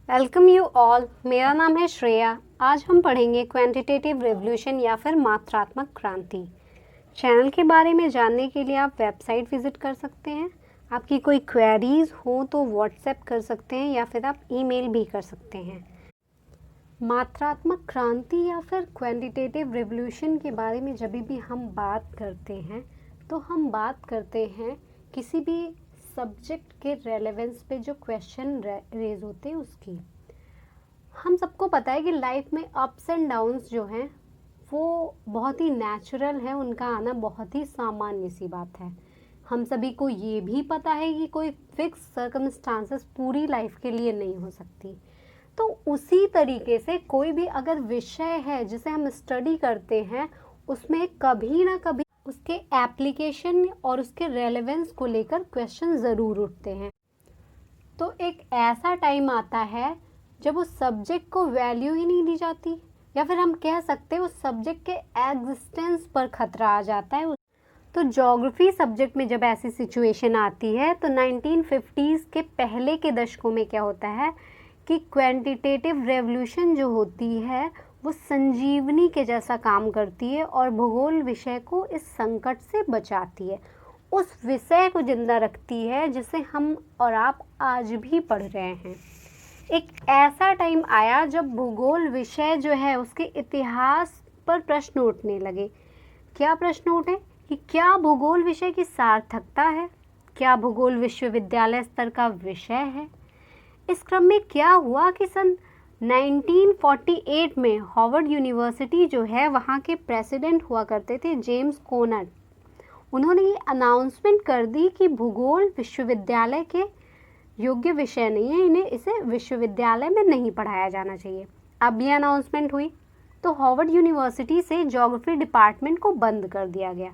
Welcome you all. मेरा नाम है श्रेया। आज हम पढ़ेंगे क्वांटिटेटिव रेवोल्यूशन या फिर मात्रात्मक क्रांति। चैनल के बारे में जानने के लिए आप वेबसाइट विजिट कर सकते हैं। आपकी कोई क्वेरीज हो तो व्हाट्सएप कर सकते हैं या फिर आप ईमेल भी कर सकते हैं। मात्रात्मक क्रांति या फिर क्वांटिटेटिव रेवोल्यूशन के बारे में जब भी हम बात करते हैं तो हम बात करते हैं किसी भी सब्जेक्ट के रेलेवेंस पे जो क्वेश्चन रेज होते हैं उसकी। हम सबको पता है कि लाइफ में अप्स एंड डाउन्स जो हैं वो बहुत ही नेचुरल है, उनका आना बहुत ही सामान्य सी बात है। हम सभी को ये भी पता है कि कोई फिक्स सर्कमस्टांसेस पूरी लाइफ के लिए नहीं हो सकती। तो उसी तरीके से कोई भी अगर विषय है जिसे हम स्टडी करते हैं उसमें कभी ना कभी उसके एप्लीकेशन और उसके रेलेवेंस को लेकर क्वेश्चन ज़रूर उठते हैं। तो एक ऐसा टाइम आता है जब उस सब्जेक्ट को वैल्यू ही नहीं दी जाती, या फिर हम कह सकते हैं उस सब्जेक्ट के एग्जिस्टेंस पर खतरा आ जाता है। तो ज्योग्राफी सब्जेक्ट में जब ऐसी सिचुएशन आती है तो 1950s के पहले के दशकों में क्या होता है कि क्वांटिटेटिव रेवोल्यूशन जो होती है वो संजीवनी के जैसा काम करती है और भूगोल विषय को इस संकट से बचाती है, उस विषय को जिंदा रखती है जिसे हम और आप आज भी पढ़ रहे हैं। एक ऐसा टाइम आया जब भूगोल विषय जो है उसके इतिहास पर प्रश्न उठने लगे। क्या प्रश्न उठे कि क्या भूगोल विषय की सार्थकता है, क्या भूगोल विश्वविद्यालय स्तर का विषय है। इस क्रम में क्या हुआ कि सन 1948 में हार्वर्ड यूनिवर्सिटी जो है वहाँ के प्रेसिडेंट हुआ करते थे जेम्स कोनर। उन्होंने ये अनाउंसमेंट कर दी कि भूगोल विश्वविद्यालय के योग्य विषय नहीं है, इसे विश्वविद्यालय में नहीं पढ़ाया जाना चाहिए। अब ये अनाउंसमेंट हुई तो हार्वर्ड यूनिवर्सिटी से ज्योग्राफी डिपार्टमेंट को बंद कर दिया गया।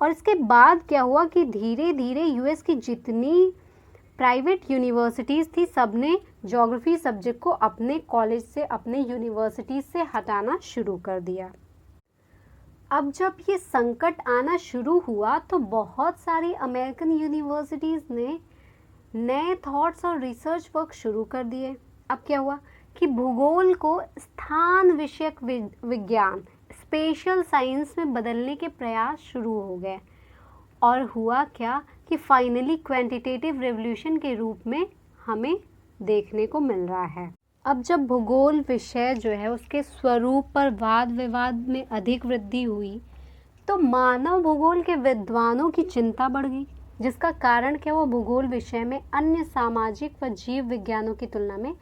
और इसके बाद क्या हुआ कि धीरे धीरे यूएस की जितनी प्राइवेट यूनिवर्सिटीज़ थी सबने ज्योग्राफी सब्जेक्ट को अपने कॉलेज से, अपने यूनिवर्सिटीज़ से हटाना शुरू कर दिया। अब जब ये संकट आना शुरू हुआ तो बहुत सारी अमेरिकन यूनिवर्सिटीज़ ने नए थॉट्स और रिसर्च वर्क शुरू कर दिए। अब क्या हुआ कि भूगोल को स्थान विषयक विज्ञान, स्पेशल साइंस में बदलने के प्रयास शुरू हो गए। और हुआ क्या कि फाइनली क्वांटिटेटिव रेवोल्यूशन के रूप में हमें देखने को मिल रहा है। अब जब भूगोल विषय जो है उसके स्वरूप पर वाद विवाद में अधिक वृद्धि हुई तो मानव भूगोल के विद्वानों की चिंता बढ़ गई, जिसका कारण क्या हुआ, भूगोल विषय में अन्य सामाजिक व जीव विज्ञानों की तुलना में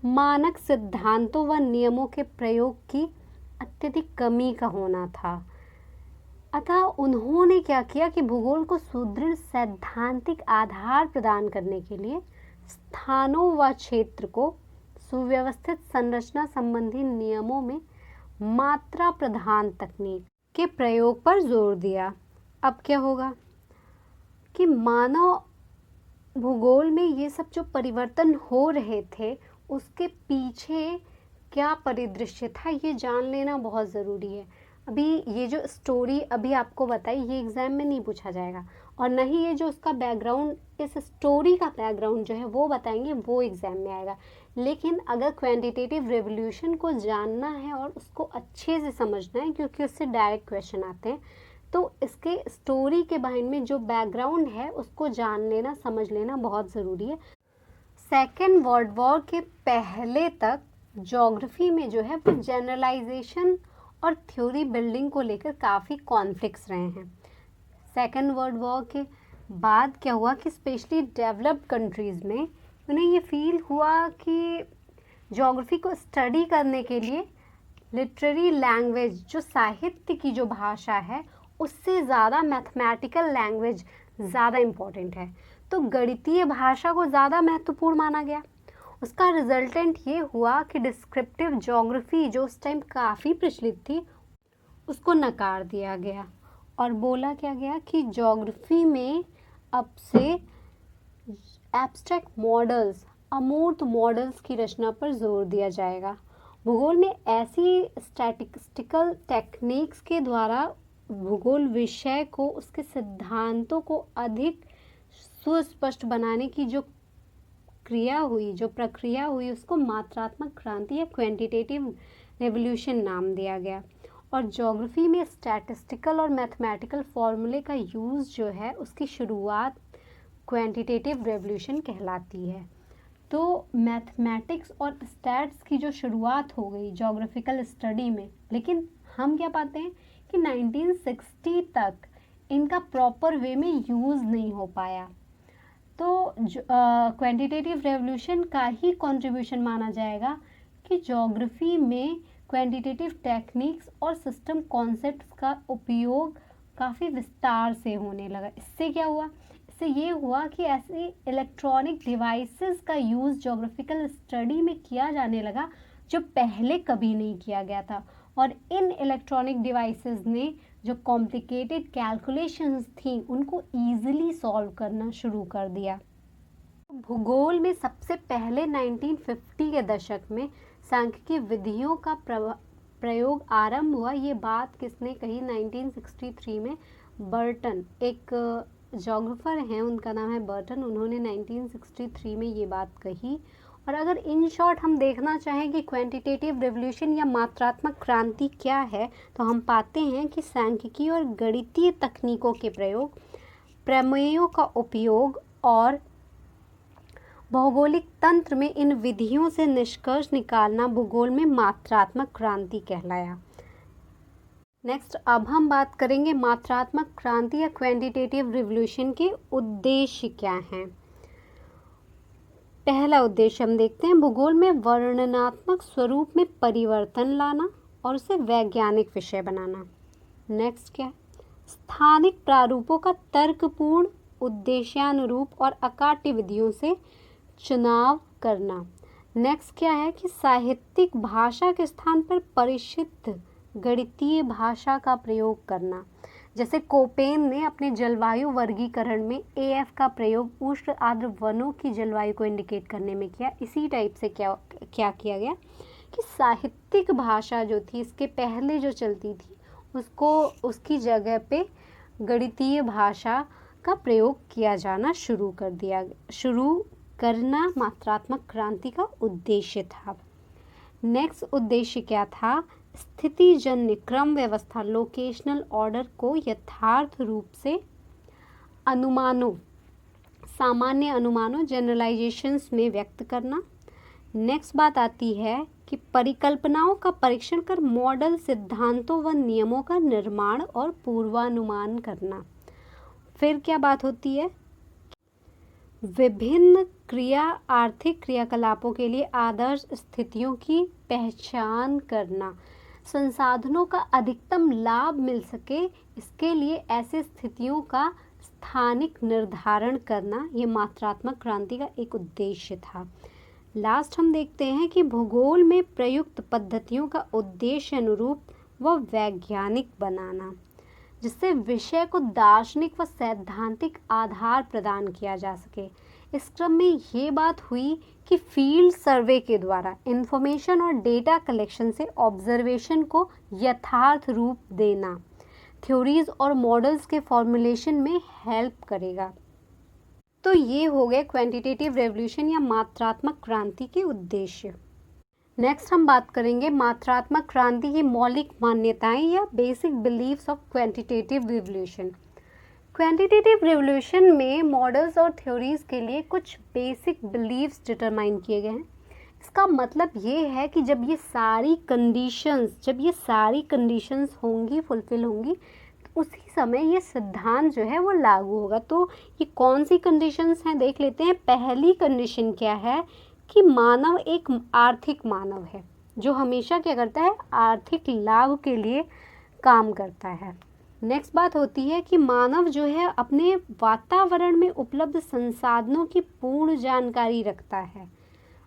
मानक सिद्धांतों व नियमों के प्रयोग की अत्यधिक कमी का होना था। अतः उन्होंने क्या किया कि भूगोल को सुदृढ़ सैद्धांतिक आधार प्रदान करने के लिए स्थानों व क्षेत्र को सुव्यवस्थित संरचना संबंधी नियमों में मात्रा प्रधान तकनीक के प्रयोग पर जोर दिया। अब क्या होगा कि मानव भूगोल में ये सब जो परिवर्तन हो रहे थे उसके पीछे क्या परिदृश्य था ये जान लेना बहुत ज़रूरी है। अभी ये जो स्टोरी अभी आपको बताई ये एग्ज़ाम में नहीं पूछा जाएगा, और न ही ये जो उसका बैकग्राउंड, इस स्टोरी का बैकग्राउंड जो है वो बताएंगे, वो एग्ज़ाम में आएगा। लेकिन अगर क्वांटिटेटिव रेवोल्यूशन को जानना है और उसको अच्छे से समझना है क्योंकि उससे डायरेक्ट क्वेश्चन आते हैं, तो इसके स्टोरी के बिहाइंड में जो बैकग्राउंड है उसको जान लेना, समझ लेना बहुत ज़रूरी है। सेकेंड वर्ल्ड वॉर के पहले तक ज्योग्राफी में जो है वो जनरलाइजेशन और थ्योरी बिल्डिंग को लेकर काफ़ी कॉन्फ्लिक्ट्स रहे हैं। सेकेंड वर्ल्ड वॉर के बाद क्या हुआ कि स्पेशली डेवलप्ड कंट्रीज़ में उन्हें ये फील हुआ कि ज्योग्राफी को स्टडी करने के लिए लिटरेरी लैंग्वेज, जो साहित्य की जो भाषा है, उससे ज़्यादा मैथमेटिकल लैंग्वेज ज़्यादा इम्पॉर्टेंट है। तो गणितीय भाषा को ज़्यादा महत्वपूर्ण माना गया। उसका रिजल्टेंट ये हुआ कि डिस्क्रिप्टिव ज्योग्राफी जो उस टाइम काफ़ी प्रचलित थी उसको नकार दिया गया और बोला क्या गया कि ज्योग्राफी में अब से एब्स्ट्रैक्ट मॉडल्स, अमूर्त मॉडल्स की रचना पर जोर दिया जाएगा। भूगोल में ऐसी स्टैटिस्टिकल टेक्निक्स के द्वारा भूगोल विषय को, उसके सिद्धांतों को अधिक सुस्पष्ट बनाने की जो जो प्रक्रिया हुई उसको मात्रात्मक क्रांति या क्वांटिटेटिव रेवोल्यूशन नाम दिया गया। और ज्योग्राफी में स्टैटिस्टिकल और मैथमेटिकल फॉर्मूले का यूज़ जो है उसकी शुरुआत क्वांटिटेटिव रेवोल्यूशन कहलाती है। तो मैथमेटिक्स और स्टैट्स की जो शुरुआत हो गई ज्योग्राफिकल स्टडी में, लेकिन हम क्या पाते हैं कि 1960 तक इनका प्रॉपर वे में यूज़ नहीं हो पाया। तो क्वांटिटेटिव रेवोल्यूशन का ही कंट्रीब्यूशन माना जाएगा कि ज्योग्राफी में क्वांटिटेटिव टेक्निक्स और सिस्टम कॉन्सेप्ट्स का उपयोग काफ़ी विस्तार से होने लगा। इससे क्या हुआ, इससे ये हुआ कि ऐसे इलेक्ट्रॉनिक डिवाइसेस का यूज़ ज्योग्राफिकल स्टडी में किया जाने लगा जो पहले कभी नहीं किया गया था। और इन इलेक्ट्रॉनिक डिवाइसेस ने जो कॉम्प्लिकेटेड कैलकुलेशंस थी उनको ईजिली सॉल्व करना शुरू कर दिया। भूगोल में सबसे पहले 1950 के दशक में सांख्यिकी विधियों का प्रयोग आरंभ हुआ। ये बात किसने कही? 1963 में बर्टन, एक जोग्राफर हैं, उनका नाम है बर्टन, उन्होंने 1963 में ये बात कही। और अगर इन शॉर्ट हम देखना चाहें कि क्वांटिटेटिव रेवोल्यूशन या मात्रात्मक क्रांति क्या है, तो हम पाते हैं कि सांख्यिकी और गणितीय तकनीकों के प्रयोग, प्रमेयों का उपयोग और भौगोलिक तंत्र में इन विधियों से निष्कर्ष निकालना भूगोल में मात्रात्मक क्रांति कहलाया। नेक्स्ट, अब हम बात करेंगे मात्रात्मक क्रांति या क्वांटिटेटिव रिवॉल्यूशन के उद्देश्य क्या हैं। पहला उद्देश्य हम देखते हैं, भूगोल में वर्णनात्मक स्वरूप में परिवर्तन लाना और उसे वैज्ञानिक विषय बनाना। नेक्स्ट क्या है, स्थानिक प्रारूपों का तर्कपूर्ण, उद्देश्यानुरूप और अकाट्य विधियों से चुनाव करना। नेक्स्ट क्या है कि साहित्यिक भाषा के स्थान पर परिचित गणितीय भाषा का प्रयोग करना। जैसे कोपेन ने अपने जलवायु वर्गीकरण में AF का प्रयोग उष्ण आर्द्र वनों की जलवायु को इंडिकेट करने में किया। इसी टाइप से क्या किया गया कि साहित्यिक भाषा जो थी इसके पहले जो चलती थी उसको उसकी जगह पे गणितीय भाषा का प्रयोग किया जाना शुरू करना मात्रात्मक क्रांति का उद्देश्य था। नेक्स्ट उद्देश्य क्या था, स्थितिजन्य क्रम व्यवस्था, लोकेशनल ऑर्डर को यथार्थ रूप से अनुमानों, सामान्य अनुमानों, जनरलाइजेशंस में व्यक्त करना। नेक्स्ट बात आती है कि परिकल्पनाओं का परीक्षण कर मॉडल, सिद्धांतों व नियमों का निर्माण और पूर्वानुमान करना। फिर क्या बात होती है, विभिन्न आर्थिक क्रियाकलापों के लिए आदर्श स्थितियों की पहचान करना, संसाधनों का अधिकतम लाभ मिल सके इसके लिए ऐसे स्थितियों का स्थानिक निर्धारण करना, ये मात्रात्मक क्रांति का एक उद्देश्य था। लास्ट हम देखते हैं कि भूगोल में प्रयुक्त पद्धतियों का उद्देश्य अनुरूप व वैज्ञानिक बनाना, जिससे विषय को दार्शनिक व सैद्धांतिक आधार प्रदान किया जा सके। इस क्रम में ये बात हुई कि फील्ड सर्वे के द्वारा इंफॉर्मेशन और डेटा कलेक्शन से ऑब्जर्वेशन को यथार्थ रूप देना थ्योरीज और मॉडल्स के फॉर्मुलेशन में हेल्प करेगा। तो ये हो गए क्वांटिटेटिव रेवोल्यूशन या मात्रात्मक क्रांति के उद्देश्य। नेक्स्ट हम बात करेंगे मात्रात्मक क्रांति की मौलिक मान्यताएं या basic believes of quantitative revolution. Quantitative revolution में मॉडल्स और थ्योरीज के लिए कुछ बेसिक बिलीव्स डिटरमाइन किए गए हैं। इसका मतलब ये है कि जब ये सारी कंडीशंस होंगी, फुलफिल होंगी, तो उसी समय ये सिद्धांत जो है वो लागू होगा। तो ये कौन सी कंडीशंस हैं देख लेते हैं। पहली कंडीशन क्या है कि मानव एक आर्थिक मानव है जो हमेशा क्या करता है, आर्थिक लाभ के लिए काम करता है। नेक्स्ट बात होती है कि मानव जो है अपने वातावरण में उपलब्ध संसाधनों की पूर्ण जानकारी रखता है।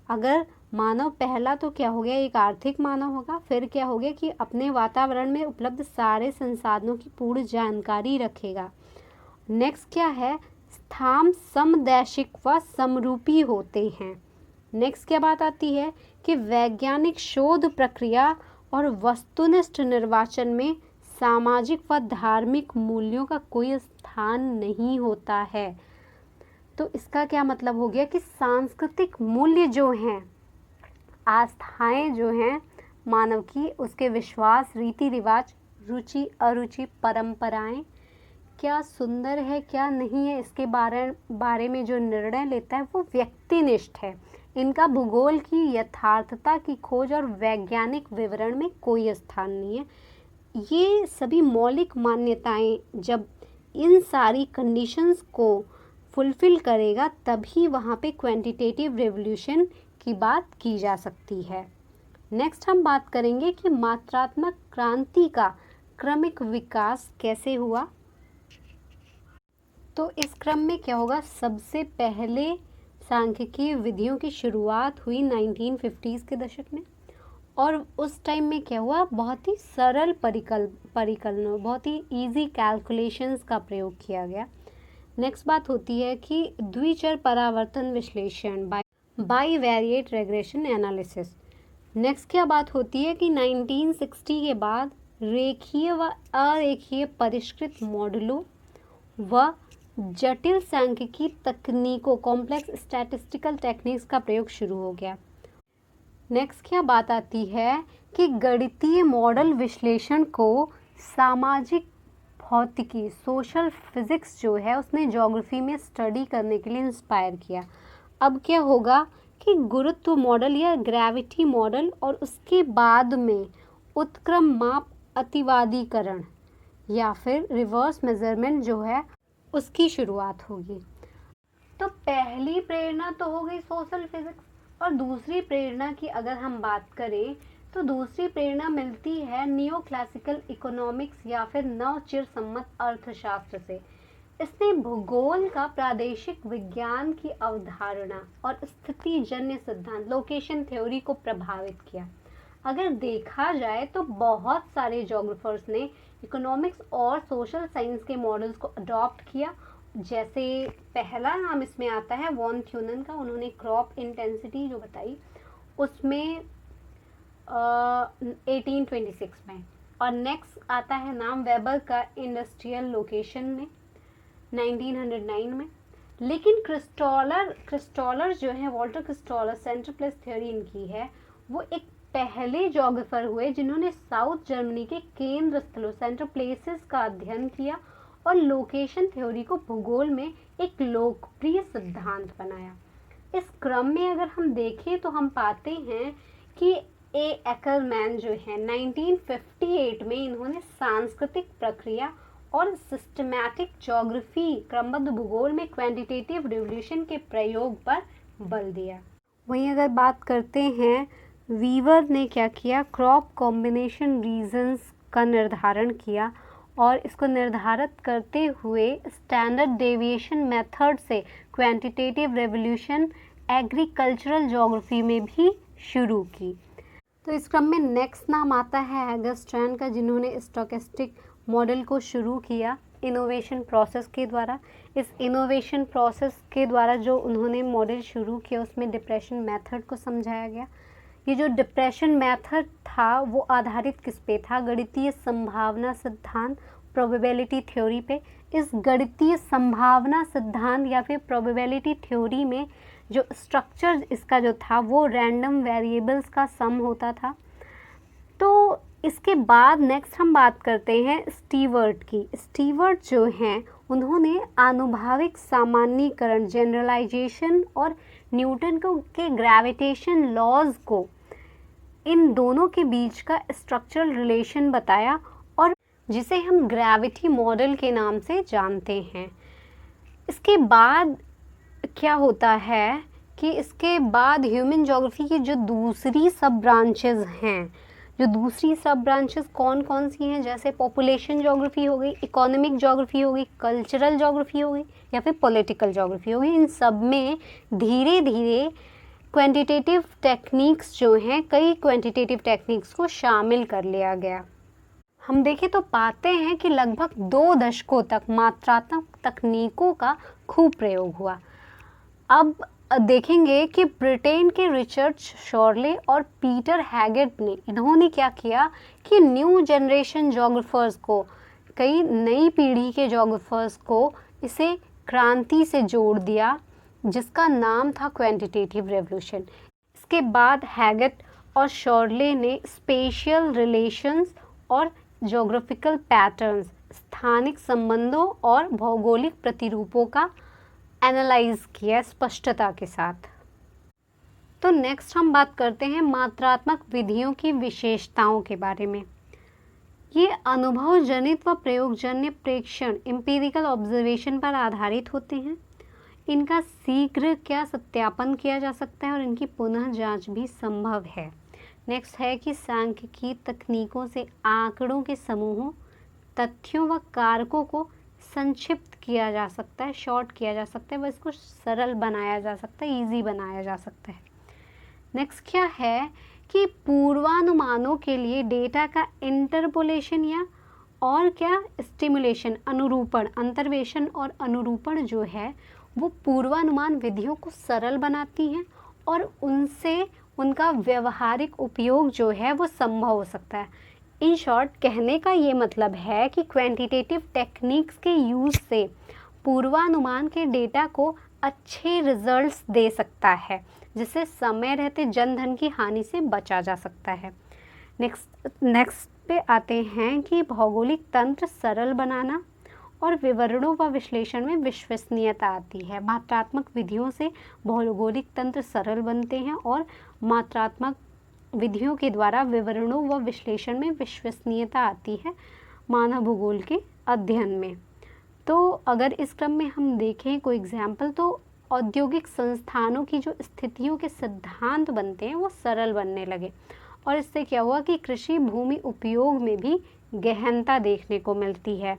अगर मानव पहला तो क्या हो गया, एक आर्थिक मानव होगा, फिर क्या हो गया कि अपने वातावरण में उपलब्ध सारे संसाधनों की पूर्ण जानकारी रखेगा। नेक्स्ट क्या है, स्थान समदैशिक व समरूपी होते हैं। नेक्स्ट क्या बात आती है कि वैज्ञानिक शोध प्रक्रिया और वस्तुनिष्ठ निर्वाचन में सामाजिक व धार्मिक मूल्यों का कोई स्थान नहीं होता है। तो इसका क्या मतलब हो गया कि सांस्कृतिक मूल्य जो हैं, आस्थाएं जो हैं मानव की, उसके विश्वास, रीति रिवाज, रुचि अरुचि, परंपराएं, क्या सुंदर है क्या नहीं है, इसके बारे में जो निर्णय लेता है वो व्यक्तिनिष्ठ है। इनका भूगोल की यथार्थता की खोज और वैज्ञानिक विवरण में कोई स्थान नहीं है। ये सभी मौलिक मान्यताएं जब इन सारी कंडीशंस को फुलफिल करेगा तभी वहाँ पे क्वांटिटेटिव रेवोल्यूशन की बात की जा सकती है। नेक्स्ट हम बात करेंगे कि मात्रात्मक क्रांति का क्रमिक विकास कैसे हुआ। तो इस क्रम में क्या होगा, सबसे पहले सांख्यिकीय विधियों की शुरुआत हुई 1950s के दशक में, और उस टाइम में क्या हुआ, बहुत ही सरल परिकलनों, बहुत ही इजी कैलकुलेशंस का प्रयोग किया गया। नेक्स्ट बात होती है कि द्विचर परावर्तन विश्लेषण, बाईवेरिएट रेग्रेशन एनालिसिस। नेक्स्ट क्या बात होती है कि 1960 के बाद रेखीय व अरेखीय परिष्कृत मॉडलों व जटिल सांख्यिकी तकनीकों, कॉम्प्लेक्स स्टैटिस्टिकल टेक्निक्स का प्रयोग शुरू हो गया। नेक्स्ट क्या बात आती है कि गणितीय मॉडल विश्लेषण को सामाजिक भौतिकी, सोशल फिजिक्स जो है उसने ज्योग्राफी में स्टडी करने के लिए इंस्पायर किया। अब क्या होगा कि गुरुत्व मॉडल या ग्रेविटी मॉडल और उसके बाद में उत्क्रम माप अतिवादीकरण या फिर रिवर्स मेजरमेंट जो है उसकी शुरुआत होगी। तो पहली प्रेरणा तो हो गई सोशल फिजिक्स, और दूसरी प्रेरणा की अगर हम बात करें तो दूसरी प्रेरणा मिलती है नियो क्लासिकल इकोनॉमिक्स या फिर नवचिर सम्मत अर्थशास्त्र से। इसने भूगोल का प्रादेशिक विज्ञान की अवधारणा और स्थिति जन्य सिद्धांत, लोकेशन थ्योरी को प्रभावित किया। अगर देखा जाए तो बहुत सारे ज्योग्राफर्स ने इकोनॉमिक्स और सोशल साइंस के मॉडल्स को अडॉप्ट किया। जैसे पहला नाम इसमें आता है वॉन थ्यूनन का, उन्होंने क्रॉप इंटेंसिटी जो बताई उसमें 1826 में, और नेक्स्ट आता है नाम वेबर का इंडस्ट्रियल लोकेशन में 1909 में। लेकिन क्रिस्टॉलर जो है, वॉल्टर क्रिस्टॉलर, सेंटर प्लेस थ्योरी इनकी है, वो एक पहले ज्योग्राफर हुए जिन्होंने साउथ जर्मनी के केंद्र स्थलों, सेंटर प्लेसेस का अध्ययन किया और लोकेशन थ्योरी को भूगोल में एक लोकप्रिय सिद्धांत बनाया। इस क्रम में अगर हम देखें तो हम पाते हैं कि ए एकरमैन जो है 1958 में इन्होंने सांस्कृतिक प्रक्रिया और सिस्टमैटिक ज्योग्राफी, क्रमबद्ध भूगोल में क्वांटिटेटिव रिवोल्यूशन के प्रयोग पर बल दिया। वहीं अगर बात करते हैं वीवर ने क्या किया, क्रॉप कॉम्बिनेशन रीजंस का निर्धारण किया और इसको निर्धारित करते हुए स्टैंडर्ड डेविएशन मेथड से क्वांटिटेटिव रेवोल्यूशन एग्रीकल्चरल ज्योग्राफी में भी शुरू की। तो इस क्रम में नेक्स्ट नाम आता है एगस्ट्रैन का, जिन्होंने स्टोकेस्टिक मॉडल को शुरू किया इनोवेशन प्रोसेस के द्वारा। इस इनोवेशन प्रोसेस के द्वारा जो उन्होंने मॉडल शुरू किया उसमें डिप्रेशन मेथड को समझाया गया। ये जो डिप्रेशन मेथड था वो आधारित किस पे था, गणितीय संभावना सिद्धांत, प्रोबेबिलिटी थ्योरी पे। इस गणितीय संभावना सिद्धांत या फिर प्रोबेबिलिटी थ्योरी में जो स्ट्रक्चर इसका जो था वो रैंडम वेरिएबल्स का सम होता था। तो इसके बाद नेक्स्ट हम बात करते हैं स्टीवर्ट की। स्टीवर्ट जो हैं उन्होंने आनुभाविक सामान्यीकरण, जनरलाइजेशन और न्यूटन के ग्रेविटेशन लॉज को, इन दोनों के बीच का स्ट्रक्चरल रिलेशन बताया और जिसे हम ग्रेविटी मॉडल के नाम से जानते हैं। इसके बाद क्या होता है कि इसके बाद ह्यूमन ज्योग्राफी की जो दूसरी सब ब्रांचेस हैं, जो दूसरी सब ब्रांचेस कौन कौन सी हैं, जैसे पॉपुलेशन ज्योग्राफी हो गई, इकोनॉमिक ज्योग्राफी हो गई, कल्चरल ज्योग्राफी हो गई या फिर पॉलिटिकल ज्योग्राफी हो गई, इन सब में धीरे धीरे क्वांटिटेटिव टेक्निक्स जो हैं, कई क्वांटिटेटिव टेक्निक्स को शामिल कर लिया गया। हम देखें तो पाते हैं कि लगभग 2 दशकों तक मात्रात्मक तकनीकों का खूब प्रयोग हुआ। अब देखेंगे कि ब्रिटेन के रिचर्ड शॉर्ले और पीटर हैगेट ने, इन्होंने क्या किया कि न्यू जनरेशन ज्योग्राफर्स को, कई नई पीढ़ी के ज्योग्राफर्स को इसे क्रांति से जोड़ दिया जिसका नाम था क्वांटिटेटिव रेवोल्यूशन। इसके बाद हैगेट और शॉर्ले ने स्पेशियल रिलेशंस और ज्योग्राफिकल पैटर्न्स, स्थानिक संबंधों और भौगोलिक प्रतिरूपों का एनालाइज किया स्पष्टता के साथ। तो नेक्स्ट हम बात करते हैं मात्रात्मक विधियों की विशेषताओं के बारे में। ये अनुभव जनित व प्रयोगजन्य प्रेक्षण एम्पिरिकल ऑब्जर्वेशन पर आधारित होते हैं। इनका शीघ्र क्या सत्यापन किया जा सकता है और इनकी पुनः जांच भी संभव है। नेक्स्ट है कि सांख्यिकी तकनीकों से आंकड़ों के समूहों, तथ्यों व कारकों को संक्षिप्त किया जा सकता है, शॉर्ट किया जा सकता है, व इसको सरल बनाया जा सकता है, इजी बनाया जा सकता है। नेक्स्ट क्या है कि पूर्वानुमानों के लिए डेटा का इंटरपोलेशन या और क्या स्टिमुलेशन, अनुरूपण, अंतर्वेशन और अनुरूपण जो है वो पूर्वानुमान विधियों को सरल बनाती हैं और उनसे उनका व्यवहारिक उपयोग जो है वो संभव हो सकता है। इन शॉर्ट कहने का ये मतलब है कि क्वांटिटेटिव टेक्निक्स के यूज़ से पूर्वानुमान के डेटा को अच्छे रिजल्ट्स दे सकता है, जिससे समय रहते जन धन की हानि से बचा जा सकता है। नेक्स्ट पे आते हैं कि भौगोलिक तंत्र सरल बनाना और विवरणों व विश्लेषण में विश्वसनीयता आती है। मात्रात्मक विधियों से भौगोलिक तंत्र सरल बनते हैं और मात्रात्मक विधियों के द्वारा विवरणों व विश्लेषण में विश्वसनीयता आती है मानव भूगोल के अध्ययन में। तो अगर इस क्रम में हम देखें कोई एग्जाम्पल, तो औद्योगिक संस्थानों की जो स्थितियों के सिद्धांत बनते हैं वो सरल बनने लगे और इससे क्या हुआ कि कृषि भूमि उपयोग में भी गहनता देखने को मिलती है।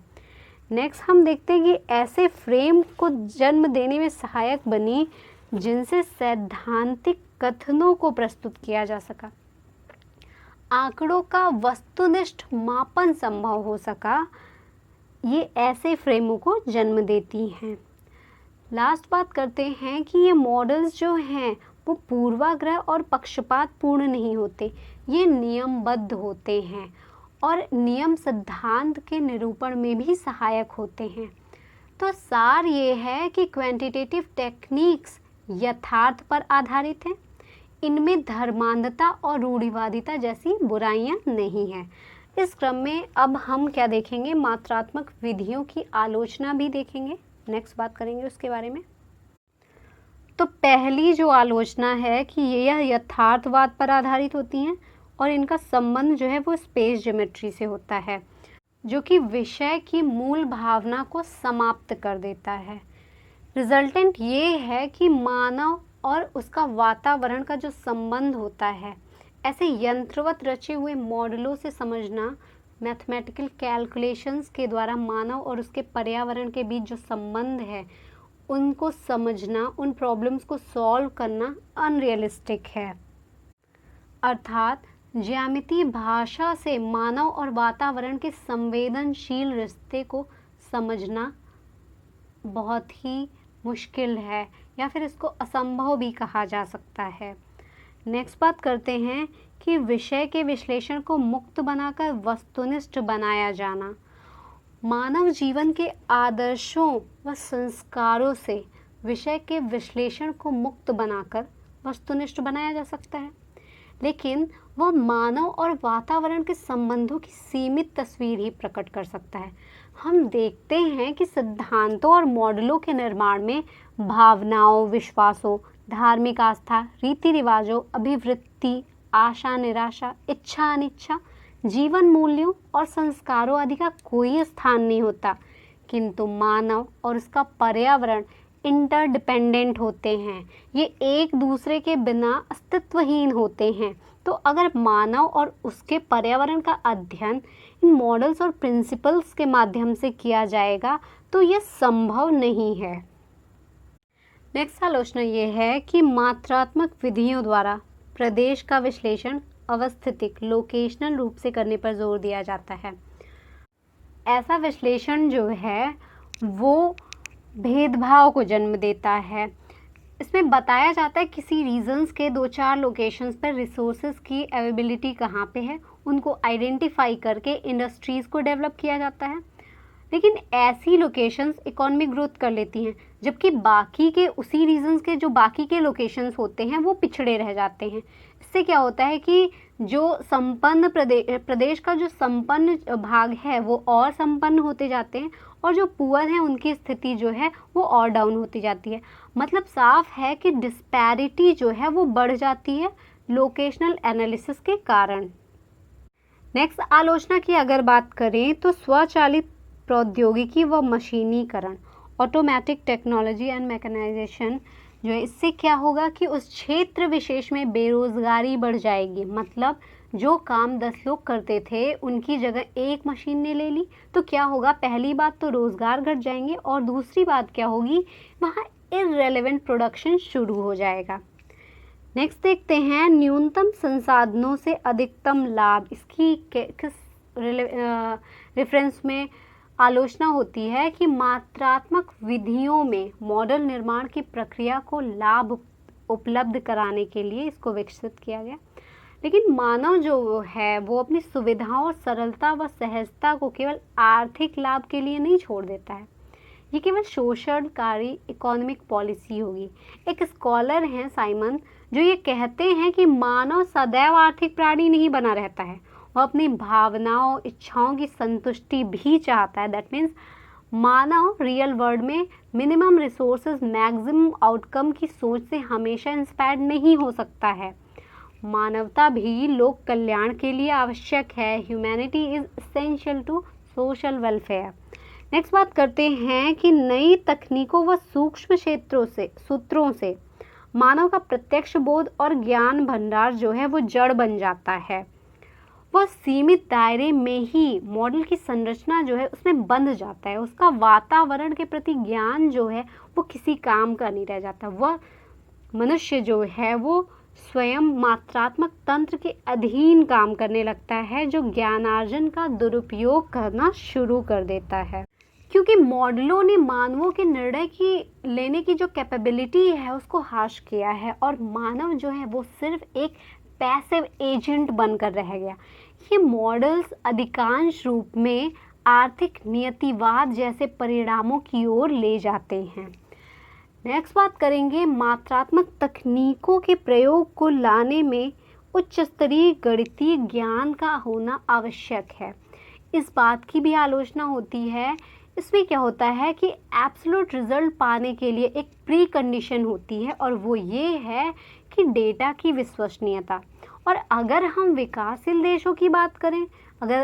नेक्स्ट हम देखते हैं कि ऐसे फ्रेम को जन्म देने में सहायक बनी जिनसे सैद्धांतिक कथनों को प्रस्तुत किया जा सका, आंकड़ों का वस्तुनिष्ठ मापन संभव हो सका। ये ऐसे फ्रेमों को जन्म देती हैं। लास्ट बात करते हैं कि ये मॉडल्स जो हैं वो पूर्वाग्रह और पक्षपात पूर्ण नहीं होते, ये नियमबद्ध होते हैं और नियम सिद्धांत के निरूपण में भी सहायक होते हैं। तो सार ये है कि क्वांटिटेटिव टेक्निक्स यथार्थ पर आधारित हैं, इनमें धर्मांधता और रूढ़िवादिता जैसी बुराइयां नहीं हैं। इस क्रम में अब हम क्या देखेंगे, मात्रात्मक विधियों की आलोचना भी देखेंगे। नेक्स्ट बात करेंगे उसके बारे में। तो पहली जो आलोचना है कि यह यथार्थवाद पर आधारित होती हैं और इनका संबंध जो है वो स्पेस ज्योमेट्री से होता है, जो कि विषय की मूल भावना को समाप्त कर देता है। रिजल्टेंट ये है कि मानव और उसका वातावरण का जो संबंध होता है, ऐसे यंत्रवत रचे हुए मॉडलों से समझना, मैथमेटिकल कैलकुलेशंस के द्वारा मानव और उसके पर्यावरण के बीच जो संबंध है उनको समझना, उन प्रॉब्लम्स को सॉल्व करना अनरियलिस्टिक है। अर्थात ज्यामितीय भाषा से मानव और वातावरण के संवेदनशील रिश्ते को समझना बहुत ही मुश्किल है या फिर इसको असंभव भी कहा जा सकता है। नेक्स्ट बात करते हैं कि विषय के विश्लेषण को मुक्त बनाकर वस्तुनिष्ठ बनाया जाना। मानव जीवन के आदर्शों व संस्कारों से विषय के विश्लेषण को मुक्त बनाकर वस्तुनिष्ठ बनाया जा सकता है, लेकिन वह मानव और वातावरण के संबंधों की सीमित तस्वीर ही प्रकट कर सकता है। हम देखते हैं कि सिद्धांतों और मॉडलों के निर्माण में भावनाओं, विश्वासों, धार्मिक आस्था, रीति रिवाजों, अभिवृत्ति, आशा निराशा, इच्छा अनिच्छा, जीवन मूल्यों और संस्कारों आदि का कोई स्थान नहीं होता, किंतु मानव और उसका पर्यावरण इंटरडिपेंडेंट होते हैं। ये एक दूसरे के बिना अस्तित्वहीन होते हैं। तो अगर मानव और उसके पर्यावरण का अध्ययन इन मॉडल्स और प्रिंसिपल्स के माध्यम से किया जाएगा तो यह संभव नहीं है। नेक्स्ट आलोचना ये है कि मात्रात्मक विधियों द्वारा प्रदेश का विश्लेषण अवस्थितिक लोकेशनल रूप से करने पर जोर दिया जाता है। ऐसा विश्लेषण जो है वो भेदभाव को जन्म देता है। इसमें बताया जाता है किसी रीजन्स के 2-4 लोकेशंस पर रिसोर्सेज की अवेलेबिलिटी कहाँ पे है, उनको आइडेंटिफाई करके इंडस्ट्रीज़ को डेवलप किया जाता है। लेकिन ऐसी लोकेशंस इकोनॉमिक ग्रोथ कर लेती हैं, जबकि बाकी के उसी रीजन्स के जो बाकी के लोकेशंस होते हैं वो पिछड़े रह जाते हैं। इससे क्या होता है कि जो संपन्न प्रदेश का जो संपन्न भाग है वो और संपन्न होते जाते हैं, और जो पुअर हैं उनकी स्थिति जो है वो और डाउन होती जाती है। मतलब साफ है कि डिस्पैरिटी जो है वो बढ़ जाती है लोकेशनल एनालिसिस के कारण। नेक्स्ट आलोचना की अगर बात करें तो स्वचालित प्रौद्योगिकी व मशीनीकरण, ऑटोमेटिक टेक्नोलॉजी एंड मैकेनाइजेशन जो है, इससे क्या होगा कि उस क्षेत्र विशेष में बेरोजगारी बढ़ जाएगी। मतलब जो काम 10 लोग करते थे उनकी जगह एक मशीन ने ले ली, तो क्या होगा, पहली बात तो रोजगार घट जाएंगे, और दूसरी बात क्या होगी, वहाँ इररेलेवेंट प्रोडक्शन शुरू हो जाएगा। नेक्स्ट देखते हैं न्यूनतम संसाधनों से अधिकतम लाभ। इसकी किस रेफरेंस में आलोचना होती है कि मात्रात्मक विधियों में मॉडल निर्माण की प्रक्रिया को लाभ उपलब्ध कराने के लिए इसको विकसित किया गया। लेकिन मानव जो है वो अपनी सुविधाओं और सरलता व सहजता को केवल आर्थिक लाभ के लिए नहीं छोड़ देता है। ये केवल शोषणकारी इकोनॉमिक पॉलिसी होगी। एक स्कॉलर हैं साइमन, जो ये कहते हैं कि मानव सदैव आर्थिक प्राणी नहीं बना रहता है, वो अपनी भावनाओं इच्छाओं की संतुष्टि भी चाहता है। That means Manav real world में मिनिमम रिसोर्सेज मैक्सिमम आउटकम की सोच से हमेशा इंस्पायर्ड नहीं हो सकता है। मानवता भी लोक कल्याण के लिए आवश्यक है। Humanity is essential to social welfare. Next बात करते हैं कि नई तकनीकों व सूक्ष्म सूत्रों से मानव का प्रत्यक्ष बोध और ज्ञान भंडार जो है वो जड़ बन जाता है। वह सीमित दायरे में ही मॉडल की संरचना जो है उसमें बंध जाता है। उसका वातावरण के प्रति ज्ञान जो है वो किसी काम का नहीं रह जाता। वह मनुष्य जो है वो स्वयं मात्रात्मक तंत्र के अधीन काम करने लगता है, जो ज्ञानार्जन का दुरुपयोग करना शुरू कर देता है। क्योंकि मॉडलों ने मानवों के निर्णय की लेने की जो कैपेबिलिटी है उसको हाश किया है, और मानव जो है वो सिर्फ एक पैसिव एजेंट बनकर रह गया। ये मॉडल्स अधिकांश रूप में आर्थिक नियतिवाद जैसे परिणामों की ओर ले जाते हैं। नेक्स्ट बात करेंगे मात्रात्मक तकनीकों के प्रयोग को लाने में उच्च स्तरीय गणितीय ज्ञान का होना आवश्यक है। इस बात की भी आलोचना होती है। इसमें क्या होता है कि एब्सोल्यूट रिजल्ट पाने के लिए एक प्री कंडीशन होती है, और वो ये है कि डेटा की विश्वसनीयता। और अगर हम विकासशील देशों की बात करें, अगर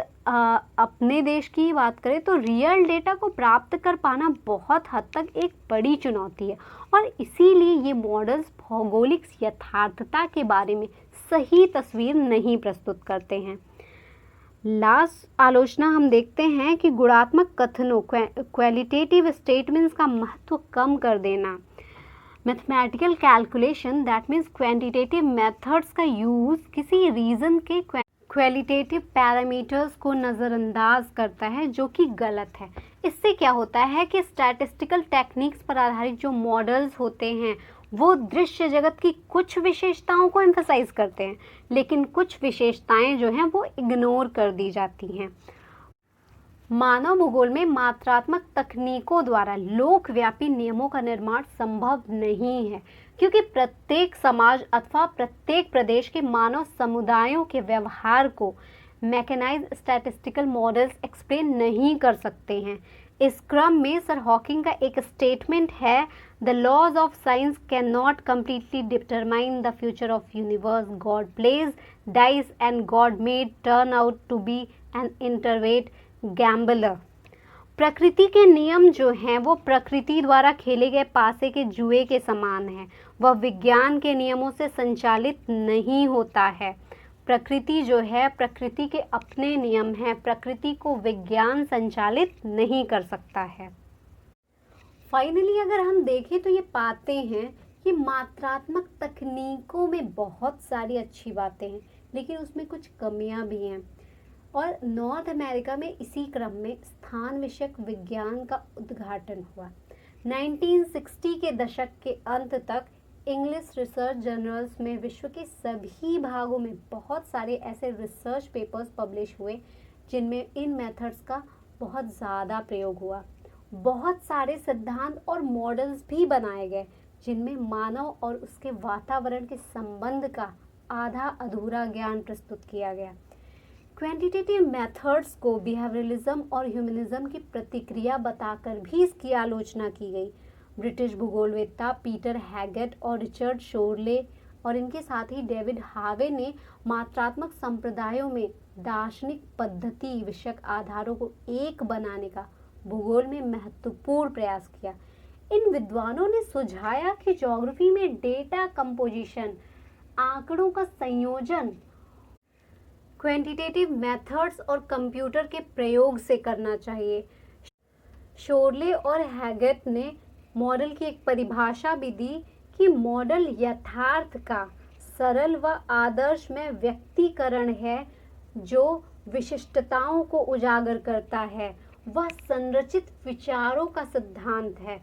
अपने देश की बात करें, तो रियल डेटा को प्राप्त कर पाना बहुत हद तक एक बड़ी चुनौती है, और इसीलिए ये मॉडल्स भौगोलिक यथार्थता के बारे में सही तस्वीर नहीं प्रस्तुत करते हैं। लास्ट आलोचना हम देखते हैं कि गुणात्मक कथनों क्वालिटेटिव स्टेटमेंट्स का महत्व कम कर देना। Mathematical calculation that means quantitative methods का यूज़ किसी रीजन के क्वालिटेटिव पैरामीटर्स को नज़रअंदाज करता है, जो कि गलत है। इससे क्या होता है कि स्टैटिस्टिकल टेक्निक्स पर आधारित जो मॉडल्स होते हैं वो दृश्य जगत की कुछ विशेषताओं को एम्फसाइज करते हैं, लेकिन कुछ विशेषताएं जो हैं वो इग्नोर कर दी जाती हैं। मानव भूगोल में मात्रात्मक तकनीकों द्वारा लोकव्यापी नियमों का निर्माण संभव नहीं है, क्योंकि प्रत्येक समाज अथवा प्रत्येक प्रदेश के मानव समुदायों के व्यवहार को मैकेनाइज्ड स्टैटिस्टिकल मॉडल्स एक्सप्लेन नहीं कर सकते हैं। इस क्रम में सर हॉकिंग का एक स्टेटमेंट है, the laws of science can not completely determine the future of universe. God plays dice and God made turn out to be an inveterate gambler. प्रकृति के नियम जो हैं वो प्रकृति द्वारा खेले गए पासे के जुए के समान है। वह विज्ञान के नियमों से संचालित नहीं होता है। प्रकृति जो है, प्रकृति के अपने नियम हैं, प्रकृति को विज्ञान संचालित नहीं कर सकता है। फाइनली अगर हम देखें तो ये पाते हैं कि मात्रात्मक तकनीकों में बहुत सारी अच्छी बातें हैं, लेकिन उसमें कुछ कमियां भी हैं। और नॉर्थ अमेरिका में इसी क्रम में स्थान विषयक विज्ञान का उद्घाटन हुआ। 1960 के दशक के अंत तक इंग्लिश रिसर्च जर्नल्स में विश्व के सभी भागों में बहुत सारे ऐसे रिसर्च पेपर्स पब्लिश हुए जिनमें इन मेथड्स का बहुत ज़्यादा प्रयोग हुआ। बहुत सारे सिद्धांत और मॉडल्स भी बनाए गए जिनमें मानव और उसके वातावरण के संबंध का आधा अधूरा ज्ञान प्रस्तुत किया गया। क्वांटिटेटिव मेथड्स को बिहेवियरलिज्म और ह्यूमनिज्म की प्रतिक्रिया बताकर भी इसकी आलोचना की गई। ब्रिटिश भूगोलवेत्ता पीटर हैगेट और रिचर्ड शोरले और इनके साथ ही डेविड हावे ने मात्रात्मक संप्रदायों में दार्शनिक पद्धति विषयक आधारों को एक बनाने का भूगोल में महत्वपूर्ण प्रयास किया। इन विद्वानों ने सुझाया कि ज्योग्राफी में डेटा कंपोजिशन, आंकड़ों का संयोजन क्वांटिटेटिव मेथड्स और कंप्यूटर के प्रयोग से करना चाहिए। शोरले और हैगेट ने मॉडल की एक परिभाषा भी दी कि मॉडल यथार्थ का सरल व आदर्श में व्यक्तीकरण है जो विशिष्टताओं को उजागर करता है। वह संरचित विचारों का सिद्धांत है।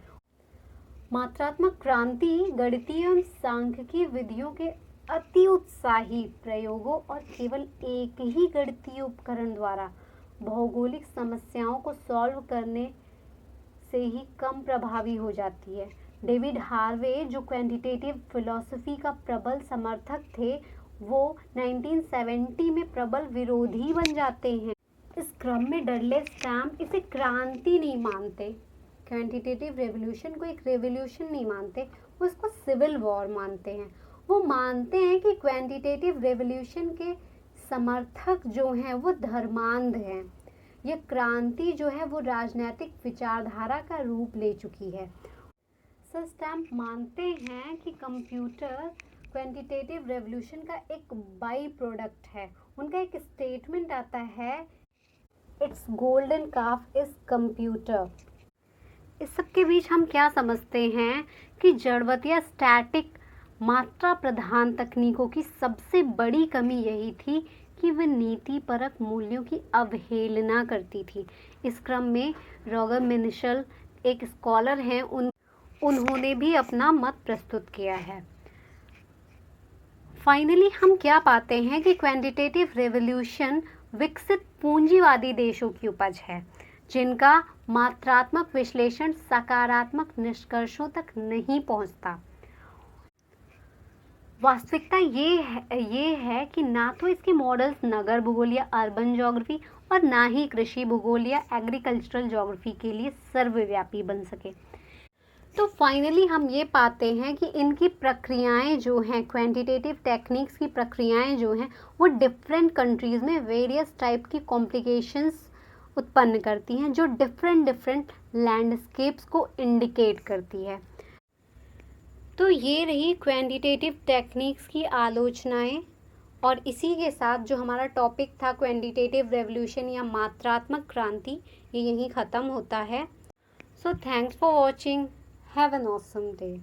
मात्रात्मक क्रांति गणितीय एवं सांख्यिकीय विधियों के अति उत्साही प्रयोगों और केवल एक ही गणितीय उपकरण द्वारा भौगोलिक समस्याओं को सॉल्व करने से ही कम प्रभावी हो जाती है। डेविड हार्वे जो क्वांटिटेटिव फिलॉसफी का प्रबल समर्थक थे, वो 1970 में प्रबल विरोधी बन जाते हैं। इस क्रम में डडले स्टैम्प इसे क्रांति नहीं मानते, क्वांटिटेटिव रेवोल्यूशन को एक रेवोल्यूशन नहीं मानते, वो इसको सिविल वॉर मानते हैं। वो मानते हैं कि क्वांटिटेटिव रेवोल्यूशन के समर्थक जो हैं वो धर्मांध हैं। यह क्रांति जो है वो राजनीतिक विचारधारा का रूप ले चुकी है। सर स्टैम्प मानते हैं कि कंप्यूटर क्वांटिटेटिव रेवोल्यूशन का एक बाई प्रोडक्ट है। उनका एक स्टेटमेंट आता है, it's golden calf is computer. इस सब के बीच हम क्या समझते हैं कि जड़वत या स्टैटिक मात्रा प्रधान तकनीकों की सबसे बड़ी कमी यही थी कि वे नीतिपरक मूल्यों की अवहेलना करती थी। इस क्रम में रॉगर मिनिशल एक स्कॉलर हैं, उन्होंने भी अपना मत प्रस्तुत किया है। फाइनली हम क्या पाते हैं कि क्वांटिटेटिव रेवोल्यूशन विकसित पूंजीवादी देशों की उपज है जिनका मात्रात्मक विश्लेषण सकारात्मक निष्कर्षों तक नहीं पहुंचता। वास्तविकता ये है कि ना तो इसके मॉडल्स नगर भूगोल या अर्बन ज्योग्राफी और ना ही कृषि भूगोल या एग्रीकल्चरल ज्योग्राफी के लिए सर्वव्यापी बन सके। तो फाइनली हम ये पाते हैं कि इनकी प्रक्रियाएं जो हैं, क्वांटिटेटिव टेक्निक्स की प्रक्रियाएं जो हैं, वो डिफरेंट कंट्रीज़ में वेरियस टाइप की कॉम्प्लिकेशंस उत्पन्न करती हैं जो डिफरेंट लैंडस्केप्स को इंडिकेट करती है। तो ये रही क्वांटिटेटिव टेक्निक्स की आलोचनाएं, और इसी के साथ जो हमारा टॉपिक था क्वांटिटेटिव रेवोल्यूशन या मात्रात्मक क्रांति, ये यहीं ख़त्म होता है। So thanks for watching, have an awesome day.